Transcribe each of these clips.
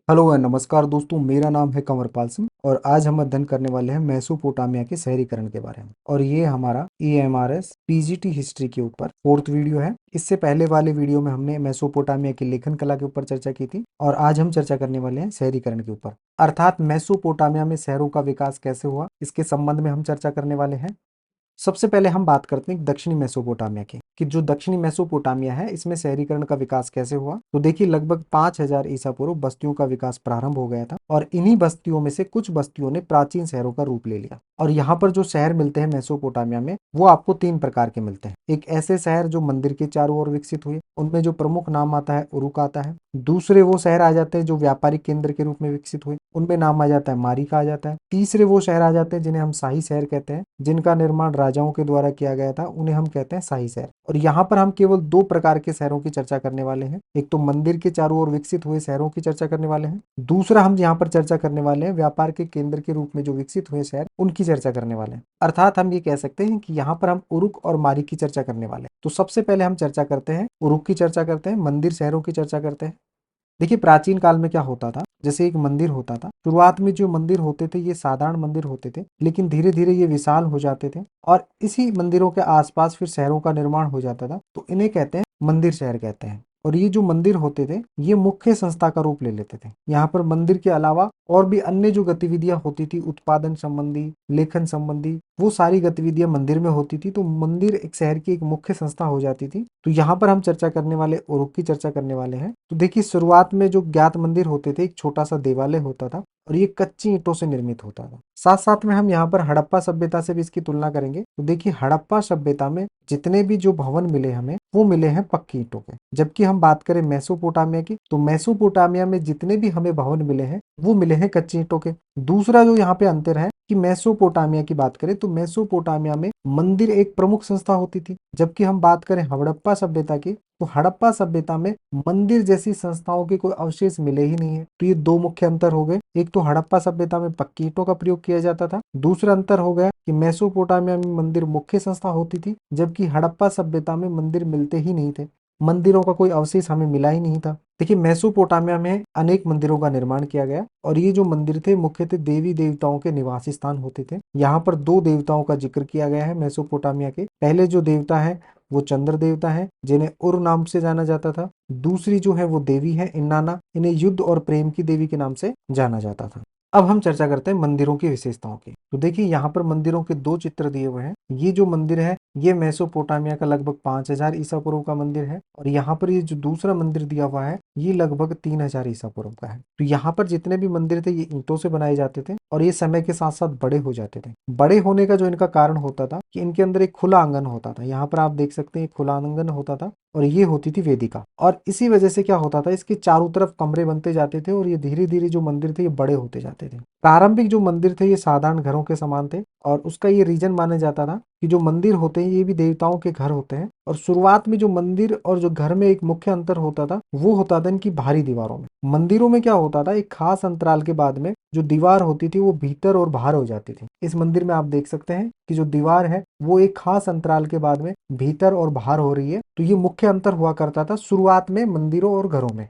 Hello and नमस्कार दोस्तों, मेरा नाम है कंवरपाल सिंह और आज हम अध्ययन करने वाले हैं मेसोपोटामिया के शहरीकरण के बारे में। और ये हमारा EMRS पीजीटी हिस्ट्री के ऊपर फोर्थ वीडियो है। इससे पहले वाले वीडियो में हमने मेसोपोटामिया की लेखन कला के ऊपर चर्चा की थी और आज हम चर्चा करने वाले हैं शहरीकरण के ऊपर, अर्थात मेसोपोटामिया में शहरों का विकास कैसे हुआ, इसके संबंध में हम चर्चा करने वाले हैं। सबसे पहले हम बात करते हैं दक्षिणी मेसोपोटामिया की, कि जो दक्षिणी मेसोपोटामिया है इसमें शहरीकरण का विकास कैसे हुआ। तो देखिए, लगभग 5000 ईसा पूर्व बस्तियों का विकास प्रारंभ हो गया था और इन्हीं बस्तियों में से कुछ बस्तियों ने प्राचीन शहरों का रूप ले लिया। और यहाँ पर जो शहर मिलते हैं मेसोपोटामिया में, वो आपको 3 प्रकार के मिलते हैं। एक ऐसे शहर जो मंदिर के चारों ओर विकसित हुए, उनमें जो प्रमुख नाम आता है उरुक आता है। दूसरे वो शहर आ जाते हैं जो व्यापारिक केंद्र के रूप में विकसित हुए, उनमें नाम आ जाता है मारिका आ जाता है। तीसरे वो शहर आ जाते हैं जिन्हें हम शाही शहर कहते हैं, जिनका निर्माण राजाओं के द्वारा किया गया था, उन्हें हम कहते हैं शाही शहर। और यहाँ पर हम केवल 2 प्रकार के शहरों की चर्चा करने वाले हैं। एक तो मंदिर के चारों ओर विकसित हुए शहरों की चर्चा करने वाले हैं, दूसरा हम यहाँ पर चर्चा करने वाले हैं व्यापार के केंद्र के रूप में जो विकसित हुए शहर, उनकी चर्चा करने वाले हैं। अर्थात हम ये कह सकते हैं कि यहाँ पर हम उरुक और मारी की चर्चा करने वाले हैं। तो सबसे पहले हम चर्चा करते हैं उरुक की चर्चा करते हैं, मंदिर शहरों की चर्चा करते हैं। देखिए, प्राचीन काल में क्या होता था, जैसे एक मंदिर होता था, शुरुआत में जो मंदिर होते थे ये साधारण मंदिर होते थे, लेकिन धीरे धीरे ये विशाल हो जाते थे और इसी मंदिरों के आसपास फिर शहरों का निर्माण हो जाता था। तो इन्हें कहते हैं मंदिर शहर कहते हैं। और ये जो मंदिर होते थे ये मुख्य संस्था का रूप ले लेते थे। यहाँ पर मंदिर के अलावा और भी अन्य जो गतिविधियां होती थी, उत्पादन संबंधी, लेखन संबंधी, वो सारी गतिविधियां मंदिर में होती थी। तो मंदिर एक शहर की एक मुख्य संस्था हो जाती थी। तो यहाँ पर हम चर्चा करने वाले उरुक की चर्चा करने वाले हैं। तो देखिए, शुरुआत में जो ज्ञात मंदिर होते थे, एक छोटा सा देवालय होता था और ये कच्ची ईंटों से निर्मित होता था। साथ साथ में हम यहाँ पर हड़प्पा सभ्यता से भी इसकी तुलना करेंगे। तो देखिए, हड़प्पा सभ्यता में जितने भी जो भवन मिले हमें, वो मिले हैं पक्की ईंटों के। जबकि हम बात करें मेसोपोटामिया की, तो मेसोपोटामिया में जितने भी हमें भवन मिले हैं वो मिले हैं कच्ची ईंटों के। दूसरा जो यहाँ पे अंतर है कि मेसोपोटामिया की बात करें तो मेसोपोटामिया में मंदिर एक प्रमुख संस्था होती थी, जबकि हम बात करें हड़प्पा सभ्यता की, तो हड़प्पा सभ्यता में मंदिर जैसी संस्थाओं के कोई अवशेष मिले ही नहीं है। तो ये 2 मुख्य अंतर हो गए। एक तो हड़प्पा सभ्यता में पक्की ईंटों का प्रयोग किया जाता था, दूसरा अंतर हो गया कि मेसोपोटामिया में मंदिर मुख्य संस्था होती थी, जबकि हड़प्पा सभ्यता में मंदिर मिलते ही नहीं थे, मंदिरों का कोई अवशेष हमें मिला ही नहीं था। देखिए, मेसोपोटामिया में अनेक मंदिरों का निर्माण किया गया और ये जो मंदिर थे मुख्यतः देवी देवताओं के निवासी स्थान होते थे। यहाँ पर 2 देवताओं का जिक्र किया गया है मेसोपोटामिया के। पहले जो देवता है वो चंद्र देवता है, जिन्हें उर नाम से जाना जाता था। दूसरी जो है वो देवी है इन्नाना, इन्हें युद्ध और प्रेम की देवी के नाम से जाना जाता था। अब हम चर्चा करते हैं मंदिरों की विशेषताओं की। तो देखिए, यहाँ पर मंदिरों के 2 चित्र दिए हुए हैं। ये जो मंदिर है ये मेसोपोटामिया का लगभग 5000 ईसा पूर्व का मंदिर है और यहाँ पर ये जो दूसरा मंदिर दिया हुआ है ये लगभग 3000 ईसा पूर्व का है। तो यहाँ पर जितने भी मंदिर थे ये ईंटों से बनाए जाते थे और ये समय के साथ साथ बड़े हो जाते थे। बड़े होने का जो इनका कारण होता था कि इनके अंदर एक खुला आंगन होता था। यहाँ पर आप देख सकते हैं एक खुला आंगन होता था और ये होती थी वेदिका। और इसी वजह से क्या होता था, इसके चारों तरफ कमरे बनते जाते थे और ये धीरे धीरे जो मंदिर थे ये बड़े होते जाते थे। प्रारंभिक जो मंदिर थे ये साधारण घरों के समान थे और उसका ये रीजन माना जाता था कि जो मंदिर होते हैं ये भी देवताओं के घर होते हैं। और शुरुआत में जो मंदिर और जो घर में एक मुख्य अंतर होता था वो होता था इनकी बाहरी दीवारों में। मंदिरों में क्या होता था, एक खास अंतराल के बाद में जो दीवार होती थी वो भीतर और बाहर हो जाती थी। इस मंदिर में आप देख सकते हैं कि जो दीवार है वो एक खास अंतराल के बाद में भीतर और बाहर हो रही है। तो ये मुख्य अंतर हुआ करता था शुरुआत में मंदिरों और घरों में।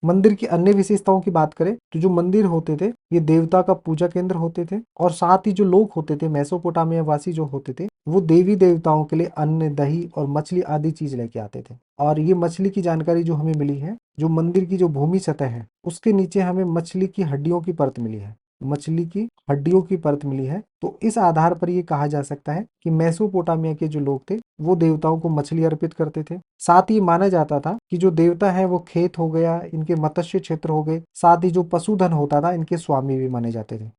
मंदिर की अन्य विशेषताओं की बात करें तो जो मंदिर होते थे ये देवता का पूजा केंद्र होते थे और साथ ही जो लोग होते थे मेसोपोटामिया वासी जो होते थे वो देवी देवताओं के लिए अन्न, दही और मछली आदि चीज लेके आते थे। और ये मछली की जानकारी जो हमें मिली है, जो मंदिर की जो भूमि सतह है उसके नीचे हमें मछली की हड्डियों की परत मिली है, मछली की हड्डियों की परत मिली है। तो इस आधार पर ये कहा जा सकता है कि मेसोपोटामिया के जो लोग थे वो देवताओं को मछली अर्पित करते थे। साथ ही माना जाता था कि जो देवता है वो खेत हो गया, इनके मत्स्य क्षेत्र हो गए, साथ ही जो पशुधन होता था इनके स्वामी भी माने जाते थे।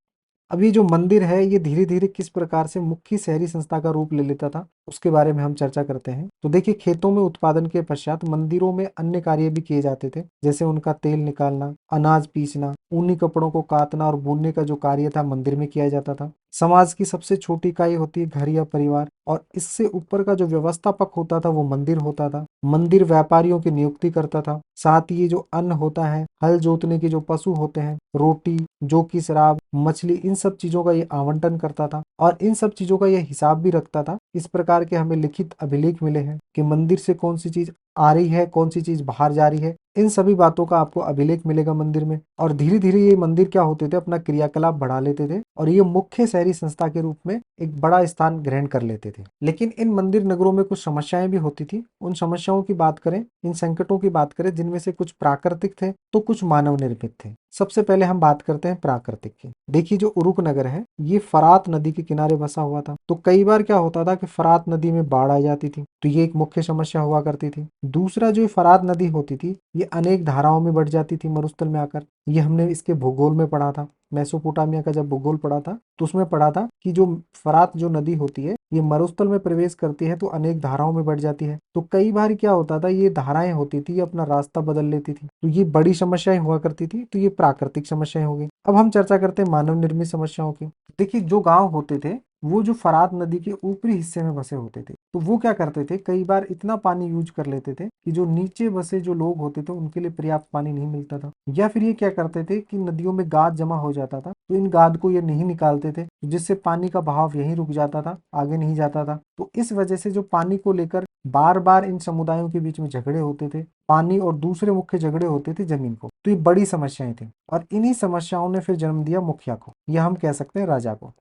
अब ये जो मंदिर है ये धीरे धीरे किस प्रकार से मुख्य शहरी संस्था का रूप ले लेता था उसके बारे में हम चर्चा करते हैं। तो देखिए, खेतों में उत्पादन के पश्चात मंदिरों में अन्य कार्य भी किए जाते थे, जैसे उनका तेल निकालना, अनाज पीसना, ऊनी कपड़ों को काटना और बुनने का जो कार्य था मंदिर में किया जाता था। समाज की सबसे छोटी इकाई होती है घर या परिवार और इससे ऊपर का जो व्यवस्थापक होता था वो मंदिर होता था। मंदिर व्यापारियों की नियुक्ति करता था। साथ ही ये जो अन्न होता है, हल जोतने के जो पशु होते हैं, रोटी, जो कि शराब, मछली, इन सब चीजों का ये आवंटन करता था और इन सब चीजों का ये हिसाब भी रखता था। इस प्रकार के हमें लिखित अभिलेख मिले हैं कि मंदिर से कौन सी चीज आ रही है, कौन सी चीज बाहर जा रही है, इन सभी बातों का आपको अभिलेख मिलेगा मंदिर में। और धीरे धीरे ये मंदिर क्या होते थे, अपना क्रियाकलाप बढ़ा लेते थे और ये मुख्य शहरी संस्था के रूप में एक बड़ा स्थान ग्रहण कर लेते थे। लेकिन इन मंदिर नगरों में कुछ समस्याएं भी होती थी। उन समस्याओं की बात करें, इन संकटों की बात करें, जिनमें से कुछ प्राकृतिक थे तो कुछ मानव निर्मित थे। सबसे पहले हम बात करते हैं प्राकृतिक की। देखिए, जो उरुक नगर है ये फरात नदी के किनारे बसा हुआ था, तो कई बार क्या होता था कि फरात नदी में बाढ़ आ जाती थी, तो ये एक मुख्य समस्या हुआ करती थी। दूसरा, जो फरात नदी होती थी ये अनेक धाराओं में बढ़ जाती थी मरुस्थल में आकर। ये हमने इसके भूगोल में पढ़ा था, मेसोपोटामिया का जब भूगोल पढ़ा था तो उसमें पढ़ा था कि जो फरात जो नदी होती है ये मरुस्थल में प्रवेश करती है तो अनेक धाराओं में बढ़ जाती है। तो कई बार क्या होता था, ये धाराएं होती थी अपना रास्ता बदल लेती थी, तो ये बड़ी समस्याएं हुआ करती थी। तो ये प्राकृतिक समस्याएं हो गई। अब हम चर्चा करते हैं मानव निर्मित समस्याओं की। देखिए, जो गांव होते थे वो जो फरात नदी के ऊपरी हिस्से में बसे होते थे, तो वो क्या करते थे, कई बार इतना पानी यूज कर लेते थे कि जो नीचे बसे जो लोग होते थे उनके लिए पर्याप्त पानी नहीं मिलता था। या फिर ये क्या करते थे कि नदियों में गाद जमा हो जाता था, तो इन गाद को ये नहीं निकालते थे, जिससे पानी का बहाव यहीं रुक जाता था, आगे नहीं जाता था। तो इस वजह से जो पानी को लेकर बार बार इन समुदायों के बीच में झगड़े होते थे, पानी और दूसरे मुख्य झगड़े होते थे जमीन को। तो ये बड़ी समस्याएं थी और इन्हीं समस्याओं ने फिर जन्म दिया मुखिया को, या हम कह सकते हैं राजा को।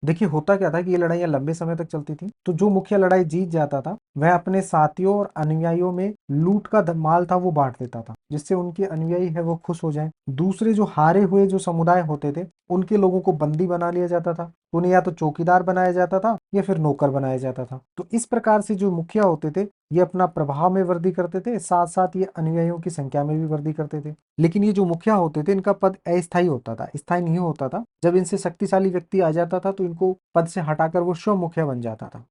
देखिए, होता क्या था कि ये लड़ाइयाँ लंबे समय तक चलती थी, तो जो मुखिया लड़ाई जीत जाता था वह अपने साथियों और अनुयायियों में लूट का माल था वो बांट देता था, जिससे उनके अनुयायी है वो खुश हो जाएं। दूसरे जो हारे हुए जो समुदाय होते थे उनके लोगों को बंदी बना लिया जाता था, उन्हें या तो चौकीदार बनाया जाता था या फिर नौकर बनाया जाता था। तो इस प्रकार से जो मुखिया होते थे ये अपना प्रभाव में वृद्धि करते थे, साथ साथ ये अनुयायियों की संख्या में भी वृद्धि करते थे। लेकिन ये जो मुखिया होते थे इनका पद अस्थायी होता था, स्थायी नहीं होता था। जब इनसे शक्तिशाली व्यक्ति आ जाता था तो इनको पद से हटाकर वो स्वयं मुखिया बन जाता था।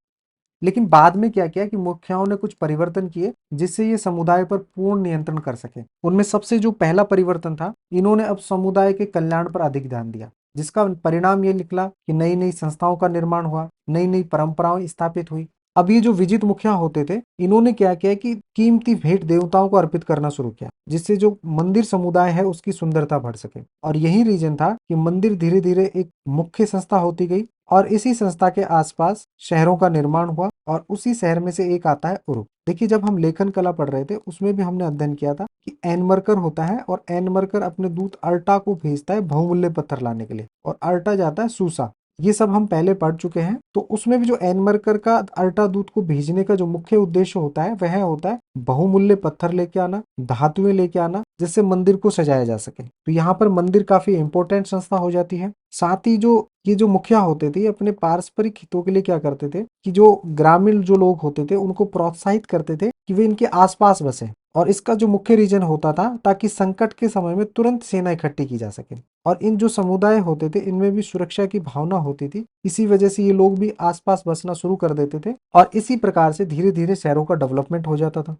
लेकिन बाद में क्या किया कि मुखियाओं ने कुछ परिवर्तन किए जिससे ये समुदाय पर पूर्ण नियंत्रण कर सके। उनमें सबसे जो पहला परिवर्तन था, इन्होंने अब समुदाय के कल्याण पर अधिक ध्यान दिया, जिसका परिणाम ये निकला कि नई नई संस्थाओं का निर्माण हुआ, नई नई परंपराएं स्थापित हुई। अब ये जो विजित मुखिया होते थे इन्होंने क्या किया कि कीमती भेंट देवताओं को अर्पित करना शुरू किया, जिससे जो मंदिर समुदाय है उसकी सुंदरता बढ़ सके। और यही रीजन था कि मंदिर धीरे धीरे एक मुख्य संस्था होती गई और इसी संस्था के आसपास शहरों का निर्माण हुआ और उसी शहर में से एक आता है उरुक। देखिए, जब हम लेखन कला पढ़ रहे थे उसमें भी हमने अध्ययन किया था कि एनमरकर होता है और एनमरकर अपने दूत अर्टा को भेजता है बहुमूल्य पत्थर लाने के लिए और अर्टा जाता है सूसा। ये सब हम पहले पढ़ चुके हैं। तो उसमें भी जो एनमरकर का अर्टा दूत को भेजने का जो मुख्य उद्देश्य होता है वह होता है बहुमूल्य पत्थर लेके आना, धातुएं लेके आना, जिससे मंदिर को सजाया जा सके। तो यहाँ पर मंदिर काफी इंपॉर्टेंट संस्था हो जाती है। साथ ही जो ये जो मुखिया होते थे अपने पारस्परिक हितों के लिए क्या करते थे कि जो ग्रामीण जो लोग होते थे उनको प्रोत्साहित करते थे कि वे इनके आसपास बसे। और इसका जो मुख्य रीजन होता था ताकि संकट के समय में तुरंत सेना इकट्ठी की जा सके। और इन जो समुदाय होते थे इनमें भी सुरक्षा की भावना होती थी, इसी वजह से ये लोग भी आसपास बसना शुरू कर देते थे और इसी प्रकार से धीरे धीरे शहरों का डेवलपमेंट हो जाता था।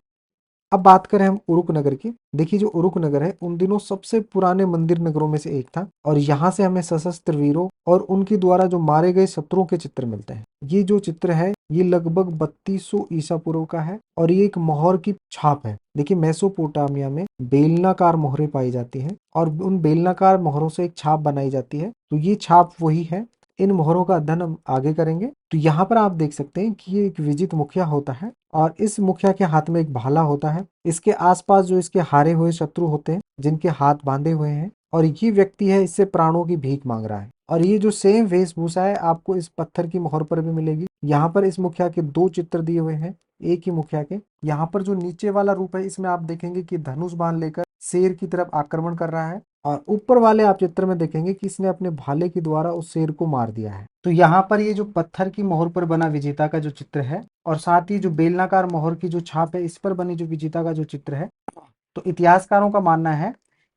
अब बात करें हम उरुक नगर की। देखिए, जो उरुक नगर है उन दिनों सबसे पुराने मंदिर नगरों में से एक था और यहाँ से हमें सशस्त्र वीरों और उनके द्वारा जो मारे गए शत्रुओं के चित्र मिलते हैं। ये जो चित्र है ये लगभग 3200 ईसा पूर्व का है और ये एक मोहर की छाप है। देखिए, मेसोपोटामिया में बेलनाकार मोहरें पाई जाती हैं और उन बेलनाकार मोहरों से एक छाप बनाई जाती है, तो ये छाप वही है। इन मोहरों का अध्ययन हम आगे करेंगे। तो यहाँ पर आप देख सकते हैं कि ये एक विजित मुखिया होता है और इस मुखिया के हाथ में एक भाला होता है। इसके आसपास जो इसके हारे हुए शत्रु होते हैं जिनके हाथ बांधे हुए हैं और ये व्यक्ति है इससे प्राणों की भीख मांग रहा है। और ये जो सेम वेशभूषा है आपको इस पत्थर की मोहर पर भी मिलेगी। यहाँ पर इस मुखिया के दो चित्र दिए हुए हैं एक ही मुखिया के। यहाँ पर जो नीचे वाला रूप है इसमें आप देखेंगे कि धनुष बाण लेकर शेर की तरफ आक्रमण कर रहा है और ऊपर वाले आप चित्र में देखेंगे कि इसने अपने भाले के द्वारा उस शेर को मार दिया है। तो यहाँ पर ये जो पत्थर की मोहर पर बना विजेता का जो चित्र है और साथ ही जो बेलनाकार मोहर की जो छाप है इस पर बनी जो विजेता का जो चित्र है, तो इतिहासकारों का मानना है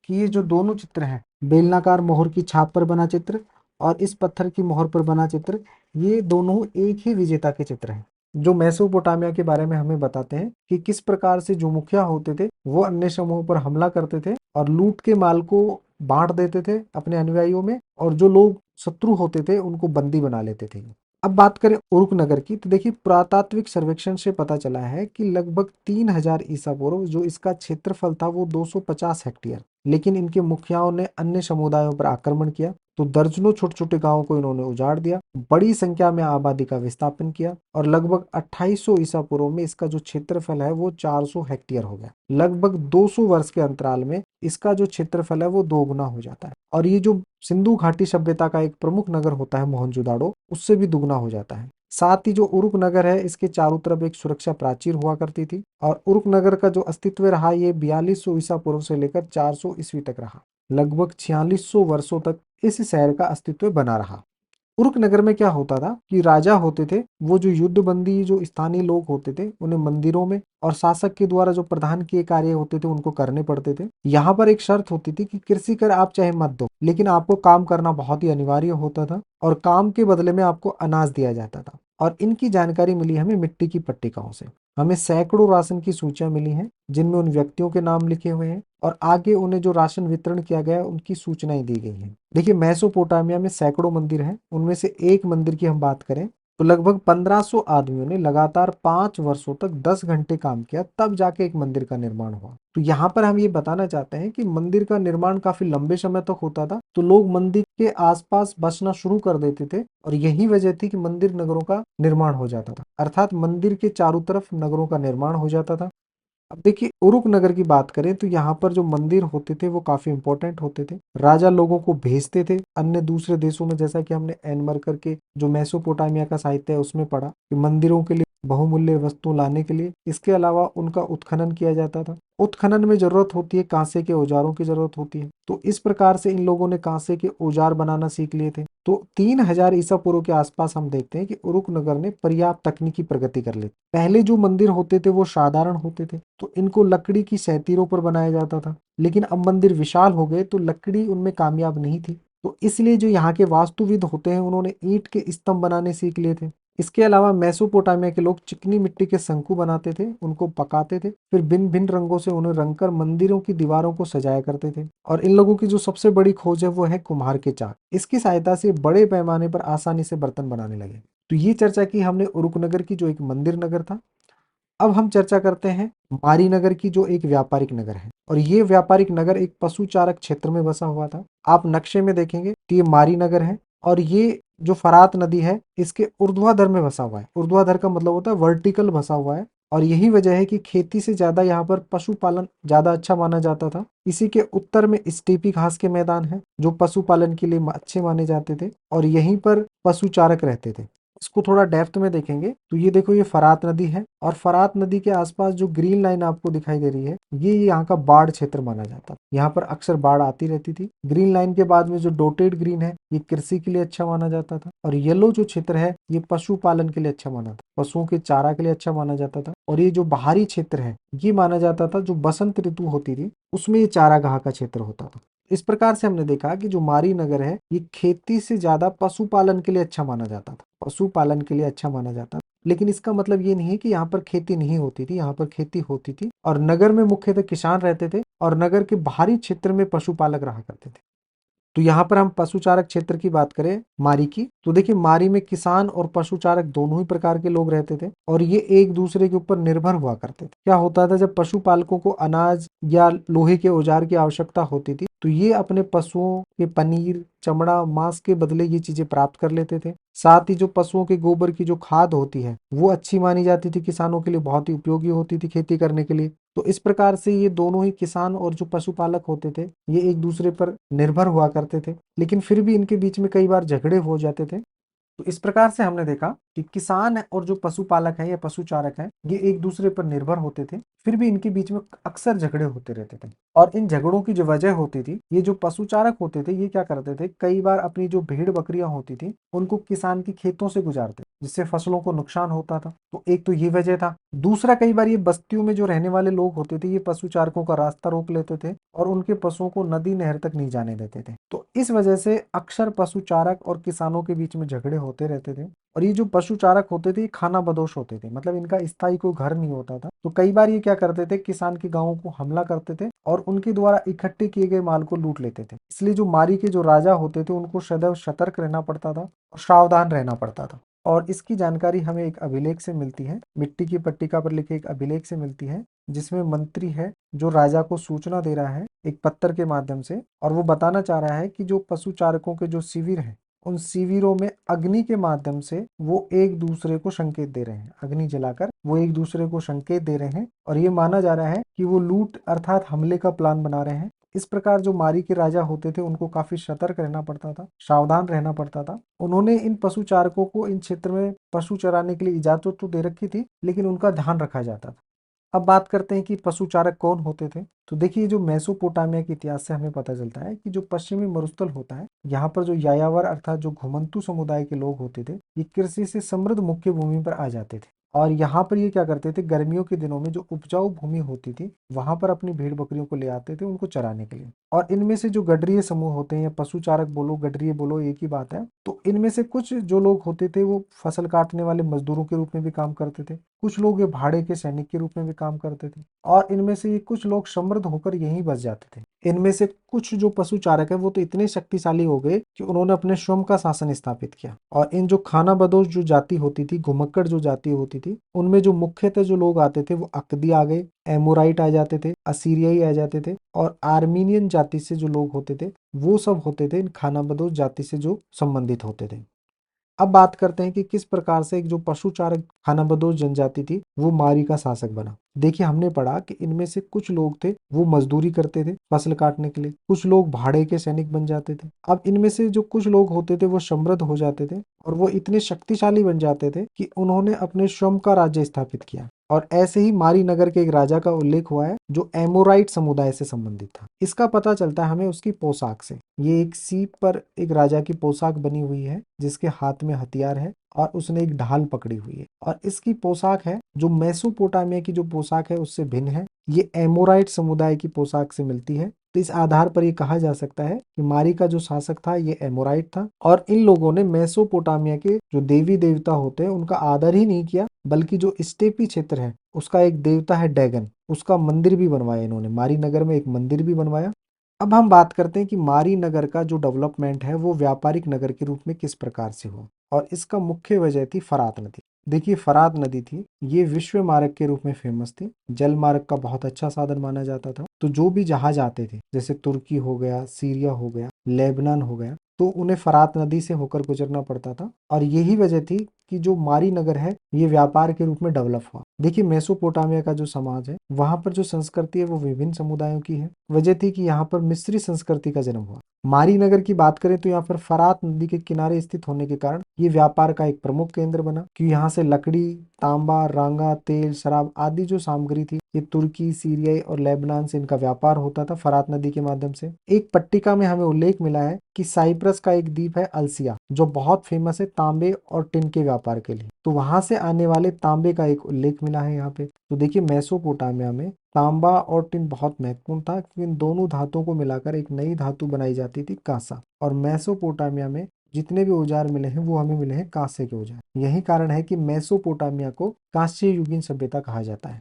कि ये जो दोनों चित्र हैं, बेलनाकार मोहर की छाप पर बना चित्र और इस पत्थर की मोहर पर बना चित्र, ये दोनों एक ही विजेता के चित्र हैं, जो मेसोपोटामिया के बारे में हमें बताते हैं कि किस प्रकार से जो मुखिया होते थे वो अन्य समूहों पर हमला करते थे और लूट के माल को बांट देते थे अपने अनुयायियों में और जो लोग शत्रु होते थे उनको बंदी बना लेते थे। अब बात करें उरुक नगर की, तो देखिए पुरातात्विक सर्वेक्षण से पता चला है कि लगभग 3000 ईसा पूर्व जो इसका क्षेत्रफल था वो 250 हेक्टेयर। लेकिन इनके मुखियाओं ने अन्य समुदायों पर आक्रमण किया तो दर्जनों छोटे छोटे गांवों को इन्होंने उजाड़ दिया, बड़ी संख्या में आबादी का विस्थापन किया और लगभग 2800 ईसा पूर्व में इसका जो क्षेत्रफल है वो 400 हेक्टेयर हो गया। लगभग 200 वर्ष के अंतराल में इसका जो क्षेत्रफल है वो दोगुना हो जाता है और ये जो सिंधु घाटी सभ्यता का एक प्रमुख नगर होता है मोहनजोदाड़ो, उससे भी दुगना हो जाता है। साथ ही जो उरुक नगर है इसके चारों तरफ एक सुरक्षा प्राचीर हुआ करती थी और उरुक नगर का जो अस्तित्व रहा ये 4200 ईसा पूर्व से लेकर 400 ईस्वी तक रहा। लगभग 4600 वर्षों तक इस शहर का अस्तित्व बना रहा। उरुक नगर में क्या होता था कि राजा होते थे, वो जो युद्धबंदी जो स्थानीय लोग होते थे उन्हें मंदिरों में और शासक के द्वारा जो प्रधान किए कार्य होते थे उनको करने पड़ते थे। यहाँ पर एक शर्त होती थी कि कृषि कर आप चाहे मत दो, लेकिन आपको काम करना बहुत ही अनिवार्य होता था और काम के बदले में आपको अनाज दिया जाता था। और इनकी जानकारी मिली हमें मिट्टी की पट्टिकाओं से। हमें सैकड़ों राशन की सूचियां मिली हैं जिनमें उन व्यक्तियों के नाम लिखे हुए हैं और आगे उन्हें जो राशन वितरण किया गया है उनकी सूचनाएं दी गई हैं। देखिए मेसोपोटामिया में सैकड़ों मंदिर हैं, उनमें से एक मंदिर की हम बात करें तो लगभग 1500 आदमियों ने लगातार 5 वर्षों तक 10 घंटे काम किया, तब जाके एक मंदिर का निर्माण हुआ। तो यहाँ पर हम ये बताना चाहते हैं कि मंदिर का निर्माण काफी लंबे समय तक होता था, तो लोग मंदिर के आसपास बसना शुरू कर देते थे और यही वजह थी कि मंदिर नगरों का निर्माण हो जाता था, अर्थात मंदिर के चारों तरफ नगरों का निर्माण हो जाता था। अब देखिए उरुक नगर की बात करें तो यहाँ पर जो मंदिर होते थे वो काफी इंपॉर्टेंट होते थे। राजा लोगों को भेजते थे अन्य दूसरे देशों में, जैसा कि हमने एनमरकर के जो मेसोपोटामिया का साहित्य है उसमें पढ़ा कि मंदिरों के लिए बहुमूल्य वस्तु लाने के लिए। इसके अलावा उनका उत्खनन किया जाता था। उत्खनन में जरूरत होती है कांसे के औजारों की जरूरत होती है, तो इस प्रकार से इन लोगों ने कांसे के औजार बनाना सीख लिए थे। तो 3000 ईसा पूर्व के आसपास हम देखते हैं कि उरुक नगर ने पर्याप्त तकनीकी प्रगति कर ली। पहले जो मंदिर होते थे वो साधारण होते थे, तो इनको लकड़ी की सैतीरों पर बनाया जाता था, लेकिन अब मंदिर विशाल हो गए तो लकड़ी उनमें कामयाब नहीं थी, तो इसलिए जो यहाँ के वास्तुविद होते हैं उन्होंने ईंट के स्तंभ बनाने सीख लिए थे। इसके अलावा मेसोपोटामिया के लोग चिकनी मिट्टी के शंकु बनाते थे, उनको पकाते थे, फिर भिन्न भिन्न रंगों से उन्हें रंगकर मंदिरों की दीवारों को सजाया करते थे। और इन लोगों की जो सबसे बड़ी खोज है वो है कुम्हार के चाक। इसकी सहायता से बड़े पैमाने पर आसानी से बर्तन बनाने लगे। तो ये चर्चा की हमने उरुक नगर की जो एक मंदिर नगर था। अब हम चर्चा करते हैं मारी नगर की जो एक व्यापारिक नगर है, और ये व्यापारिक नगर एक पशुचारक क्षेत्र में बसा हुआ था। आप नक्शे में देखेंगे तो ये मारी नगर है और ये जो फरात नदी है इसके ऊर्ध्वाधर में बसा हुआ है। ऊर्ध्वाधर का मतलब होता है वर्टिकल बसा हुआ है, और यही वजह है कि खेती से ज्यादा यहाँ पर पशुपालन ज्यादा अच्छा माना जाता था। इसी के उत्तर में स्टेपी घास के मैदान है जो पशुपालन के लिए अच्छे माने जाते थे, और यहीं पर पशुचारक रहते थे। इसको थोड़ा डेप्थ में देखेंगे तो ये देखो ये फरात नदी है, और फरात नदी के आसपास जो ग्रीन लाइन आपको दिखाई दे रही है ये यहाँ का बाढ़ क्षेत्र माना जाता है। यहाँ पर अक्सर बाढ़ आती रहती थी। ग्रीन लाइन के बाद में जो डोटेड ग्रीन है ये कृषि के लिए अच्छा माना जाता था, और येलो जो क्षेत्र है ये पशुपालन के लिए अच्छा माना था, पशुओं के चारा के लिए अच्छा माना जाता था। और ये जो बाहरी क्षेत्र है ये माना जाता था जो बसंत ऋतु होती थी उसमें ये चारागाह का क्षेत्र होता था। इस प्रकार से हमने देखा कि जो मारी नगर है ये खेती से ज्यादा पशुपालन के लिए अच्छा माना जाता था, पशुपालन के लिए अच्छा माना जाता। लेकिन इसका मतलब ये नहीं है कि यहाँ पर खेती नहीं होती थी, यहाँ पर खेती होती थी और नगर में मुख्यतः किसान रहते थे और नगर के बाहरी क्षेत्र में पशुपालक रहा करते थे। तो यहाँ पर हम पशुचारक क्षेत्र की बात करें मारी की, तो देखिए मारी में किसान और पशुचारक दोनों ही प्रकार के लोग रहते थे और ये एक दूसरे के ऊपर निर्भर हुआ करते थे। क्या होता था जब पशुपालकों को अनाज या लोहे के औजार की आवश्यकता होती थी तो ये अपने पशुओं के पनीर, चमड़ा, मांस के बदले ये चीजें प्राप्त कर लेते थे। साथ ही जो पशुओं के गोबर की जो खाद होती है वो अच्छी मानी जाती थी, किसानों के लिए बहुत ही उपयोगी होती थी खेती करने के लिए। तो इस प्रकार से ये दोनों ही किसान और जो पशुपालक होते थे ये एक दूसरे पर निर्भर हुआ करते थे, लेकिन फिर भी इनके बीच में कई बार झगड़े हो जाते थे। तो इस प्रकार से हमने देखा कि किसान और जो पशुपालक है या पशुचारक है ये एक दूसरे पर निर्भर होते थे, फिर भी इनके बीच में अक्सर झगड़े होते रहते थे। और इन झगड़ों की जो वजह होती थी, ये जो पशुचारक होते थे ये क्या करते थे, कई बार अपनी जो भेड़ बकरियां होती थी उनको किसान के खेतों से गुजारते, जिससे फसलों को नुकसान होता था। तो एक तो ये वजह था। दूसरा, कई बार ये बस्तियों में जो रहने वाले लोग होते थे ये पशुचारकों का रास्ता रोक लेते थे और उनके पशुओं को नदी नहर तक नहीं जाने देते थे। तो इस वजह से अक्सर पशुचारक और किसानों के बीच में झगड़े होते रहते थे। और ये जो पशुचारक होते थे ये खाना बदोश होते थे, मतलब इनका स्थायी कोई घर नहीं होता था। तो कई बार ये क्या करते थे, किसान के गांवों को हमला करते थे और उनके द्वारा इकट्ठे किए गए माल को लूट लेते थे। इसलिए जो मारी के जो राजा होते थे उनको सदैव सतर्क रहना पड़ता था और सावधान रहना पड़ता था। और इसकी जानकारी हमें एक अभिलेख से मिलती है, मिट्टी की पट्टिका पर लिखे एक अभिलेख से मिलती है, जिसमें मंत्री है जो राजा को सूचना दे रहा है एक पत्र के माध्यम से, और वो बताना चाह रहा है कि जो पशु चारकों के जो शिविर हैं उन शिविरों में अग्नि के माध्यम से वो एक दूसरे को संकेत दे रहे हैं, अग्नि जलाकर वो एक दूसरे को संकेत दे रहे हैं, और ये माना जा रहा है कि वो लूट अर्थात हमले का प्लान बना रहे हैं। इस प्रकार जो मारी के राजा होते थे उनको काफी सतर्क रहना पड़ता था, सावधान रहना पड़ता था। उन्होंने इन पशु चारकों को इन क्षेत्र में पशु चराने के लिए इजाजत तो दे रखी थी, लेकिन उनका ध्यान रखा जाता था। अब बात करते हैं कि पशु चारक कौन होते थे। तो देखिए, जो मेसोपोटामिया के इतिहास से हमें पता चलता है कि जो पश्चिमी मरुस्थल होता है, यहाँ पर जो यायावर अर्थात जो घुमंतू समुदाय के लोग होते थे, ये कृषि से समृद्ध मुख्य भूमि पर आ जाते थे, और यहाँ पर ये क्या करते थे, गर्मियों के दिनों में जो उपजाऊ भूमि होती थी वहां पर अपनी भेड़ बकरियों को ले आते थे उनको चराने के लिए। और इनमें से जो गडरिये समूह होते हैं, या पशु चारक बोलो गडरिये बोलो एक ही बात है, तो इनमें से कुछ जो लोग होते थे वो फसल काटने वाले मजदूरों के रूप में भी काम करते थे, कुछ लोग ये भाड़े के सैनिक के रूप में भी काम करते थे, और इनमें से ये कुछ लोग समृद्ध होकर यहीं बस जाते थे। इनमें से कुछ जो पशु चारक है वो तो इतने शक्तिशाली हो गए कि उन्होंने अपने स्वयं का शासन स्थापित किया। और इन जो खानाबदोश जो जाति होती थी, घुमक्कड़ जो जाति होती थी, उनमें जो मुख्यतः जो लोग आते थे वो अकदी आ गए, एमोराइट आ जाते थे, असीरियाई आ जाते थे, और आर्मीनियन जाति से जो लोग होते थे वो सब होते थे इन खानाबदोश जाति से जो संबंधित होते थे। अब बात करते हैं कि किस प्रकार से एक जो पशुचारक खानाबदोश जनजाति थी वो मारी का शासक बना। देखिए, हमने पढ़ा कि इनमें से कुछ लोग थे वो मजदूरी करते थे फसल काटने के लिए, कुछ लोग भाड़े के सैनिक बन जाते थे। अब इनमें से जो कुछ लोग होते थे वो समृद्ध हो जाते थे, और वो इतने शक्तिशाली बन जाते थे कि उन्होंने अपने स्वयं का राज्य स्थापित किया। और ऐसे ही मारी नगर के एक राजा का उल्लेख हुआ है जो एमोराइट समुदाय से संबंधित था। इसका पता चलता है हमें उसकी पोशाक से। ये एक सीप पर एक राजा की पोशाक बनी हुई है जिसके हाथ में हथियार है और उसने एक ढाल पकड़ी हुई है, और इसकी पोशाक है जो मेसोपोटामिया की जो पोशाक है उससे भिन्न है। ये एमोराइट समुदाय की पोशाक से मिलती है। तो इस आधार पर यह कहा जा सकता है कि मारी का जो शासक था ये एमोराइट था, और इन लोगों ने मेसोपोटामिया के जो देवी देवता होते हैं उनका आदर ही नहीं किया, बल्कि जो स्टेपी क्षेत्र है उसका एक देवता है डैगन, उसका मंदिर भी बनवाया इन्होंने। मारी नगर में एक मंदिर भी बनवाया। अब हम बात करते हैं कि मारी नगर का जो डेवलपमेंट है वो व्यापारिक नगर के रूप में किस प्रकार से हुआ, और इसका मुख्य वजह थी फरात नदी। देखिए, फरात नदी थी, ये विश्व मार्ग के रूप में फेमस थी, जल मार्ग का बहुत अच्छा साधन माना जाता था। तो जो भी जहाज आते थे, जैसे तुर्की हो गया, सीरिया हो गया, लेबनान हो गया, तो उन्हें फरात नदी से होकर गुजरना पड़ता था, और यही वजह थी कि जो मारी नगर है ये व्यापार के रूप में डेवलप हुआ। देखिए, मेसोपोटामिया का जो समाज है वहां पर जो संस्कृति है वो विभिन्न समुदायों की है। वजह थी कि यहाँ पर मिस्री संस्कृति का जन्म हुआ। मारी नगर की बात करें तो यहाँ पर फरात नदी के किनारे स्थित होने के कारण ये व्यापार का एक प्रमुख केंद्र बना, कि यहाँ से लकड़ी, तांबा, रांगा, तेल, शराब आदि जो सामग्री थी ये तुर्की, सीरिया और लेबनान से इनका व्यापार होता था फरात नदी के माध्यम से। एक पट्टिका में हमें उल्लेख मिला है कि साइप्रस का एक द्वीप है अल्सिया, जो बहुत फेमस है तांबे और टिन के व्यापार के लिए। तो वहां से आने वाले तांबे का एक उल्लेख मिला है यहाँ पे। तो देखिए, मेसोपोटामिया में तांबा और टिन बहुत महत्वपूर्ण था, क्योंकि इन दोनों धातुओं को मिलाकर एक नई धातु बनाई जाती थी कांसा। और मेसोपोटामिया में जितने भी औजार मिले हैं वो हमें मिले हैं कांसे के औजार। यही कारण है कि मेसोपोटामिया को कांस्य युगीन सभ्यता कहा जाता है।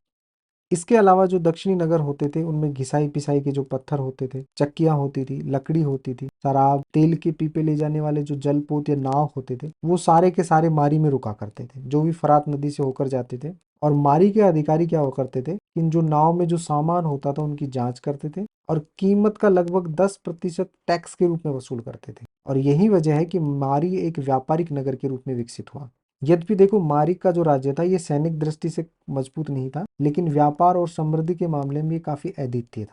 इसके अलावा जो दक्षिणी नगर होते थे उनमें घिसाई पिसाई के जो पत्थर होते थे, चक्कियां होती थी, लकड़ी होती थी, शराब, तेल के पीपे ले जाने वाले जो जलपोत या नाव होते थे वो सारे के सारे मारी में रुका करते थे, जो भी फरात नदी से होकर जाते थे। और मारी के अधिकारी क्या हुआ करते थे, इन जो नाव में जो सामान होता था उनकी जांच करते थे, और कीमत का लगभग 10% टैक्स के रूप में वसूल करते थे। और यही वजह है कि मारी एक व्यापारिक नगर के रूप में विकसित हुआ। यद्यपि देखो, मारिक का जो राज्य था ये सैनिक दृष्टि से मजबूत नहीं था, लेकिन व्यापार और समृद्धि के मामले में ये काफी अद्वितीय था।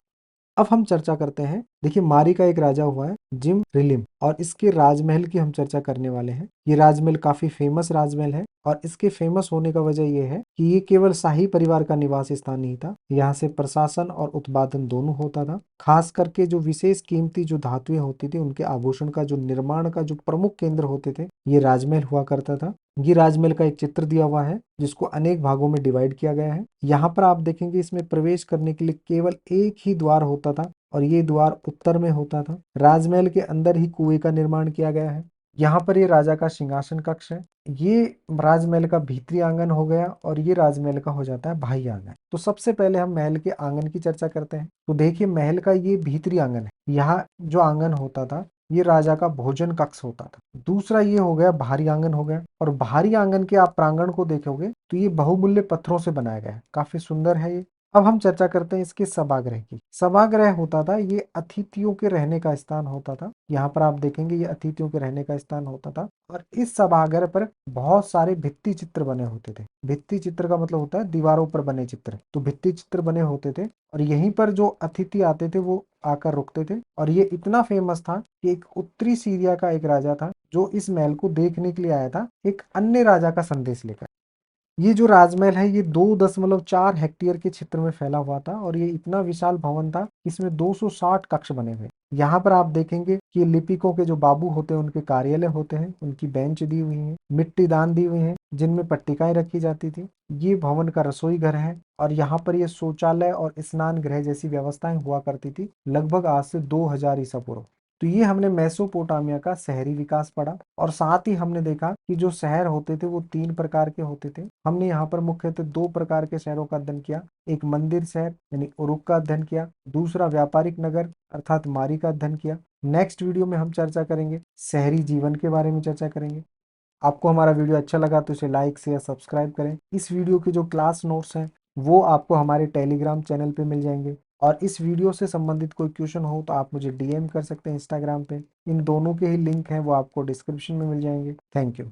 अब हम चर्चा करते हैं। देखिए, मारी का एक राजा हुआ है जिम रिलिम, और इसके राजमहल की हम चर्चा करने वाले हैं। ये राजमहल काफी फेमस राजमहल है, और इसके फेमस होने का वजह यह है कि ये केवल शाही परिवार का निवास स्थान नहीं था, यहाँ से प्रशासन और उत्पादन दोनों होता था। खास करके जो विशेष कीमती जो धातुएं होती थी उनके आभूषण का जो निर्माण का जो प्रमुख केंद्र होते थे ये राजमहल हुआ करता था। ये राजमहल का एक चित्र दिया हुआ है जिसको अनेक भागों में डिवाइड किया गया है। यहाँ पर आप देखेंगे इसमें प्रवेश करने के लिए केवल एक ही द्वार होता था, और ये द्वार उत्तर में होता था। राजमहल के अंदर ही कुएं का निर्माण किया गया है। यहाँ पर ये राजा का सिंहासन कक्ष है। ये राजमहल का भीतरी आंगन हो गया, और ये राजमहल का हो जाता है बाह्य आंगन। तो सबसे पहले हम महल के आंगन की चर्चा करते हैं। तो देखिए, महल का ये भीतरी आंगन है। यहाँ जो आंगन होता था ये राजा का भोजन कक्ष होता था। दूसरा ये हो गया भारी आंगन हो गया, और भारी आंगन के आप प्रांगण को देखोगे तो ये बहुमूल्य पत्थरों से बनाया गया है, काफी सुंदर है ये। अब हम चर्चा करते हैं इसके सभागृह की। सभागृह होता था, ये अतिथियों के रहने का स्थान होता था। यहाँ पर आप देखेंगे ये अतिथियों के रहने का स्थान होता था, और इस सभागृह पर बहुत सारे भित्ति चित्र बने होते थे। भित्ति चित्र का मतलब होता है दीवारों पर बने चित्र, तो भित्ति चित्र बने होते थे, और यहीं पर जो अतिथि आते थे वो आकर रुकते थे। और ये इतना फेमस था कि एक उत्तरी सीरिया का एक राजा था जो इस महल को देखने के लिए आया था, एक अन्य राजा का संदेश लेकर। ये जो राजमहल है ये 2.4 हेक्टेयर के क्षेत्र में फैला हुआ था, और ये इतना विशाल भवन था, इसमें 260 कक्ष बने हुए। यहाँ पर आप देखेंगे कि लिपिकों के जो बाबू होते हैं उनके कार्यालय होते हैं, उनकी बेंच दी हुई है, मिट्टी दान दी हुई है जिनमें पट्टिकाएं रखी जाती थी। ये भवन का रसोई घर है, और यहाँ पर ये शौचालय और स्नान गृह जैसी व्यवस्थाएं हुआ करती थी लगभग आज से 2000 ईसा पूर्व। तो ये हमने मेसोपोटामिया का शहरी विकास पढ़ा, और साथ ही हमने देखा कि जो शहर होते थे वो 3 प्रकार के होते थे। हमने यहाँ पर मुख्यतः 2 प्रकार के शहरों का अध्ययन किया, एक मंदिर शहर यानी उरुक का अध्ययन किया, दूसरा व्यापारिक नगर अर्थात मारी का अध्ययन किया। नेक्स्ट वीडियो में हम चर्चा करेंगे शहरी जीवन के बारे में चर्चा करेंगे। आपको हमारा वीडियो अच्छा लगा तो इसे लाइक शेयर सब्सक्राइब करें। इस वीडियो के जो क्लास नोट्स हैं वो आपको हमारे टेलीग्राम चैनल पे मिल जाएंगे, और इस वीडियो से संबंधित कोई क्वेश्चन हो तो आप मुझे डीएम कर सकते हैं इंस्टाग्राम पे। इन दोनों के ही लिंक हैं वो आपको डिस्क्रिप्शन में मिल जाएंगे। Thank you.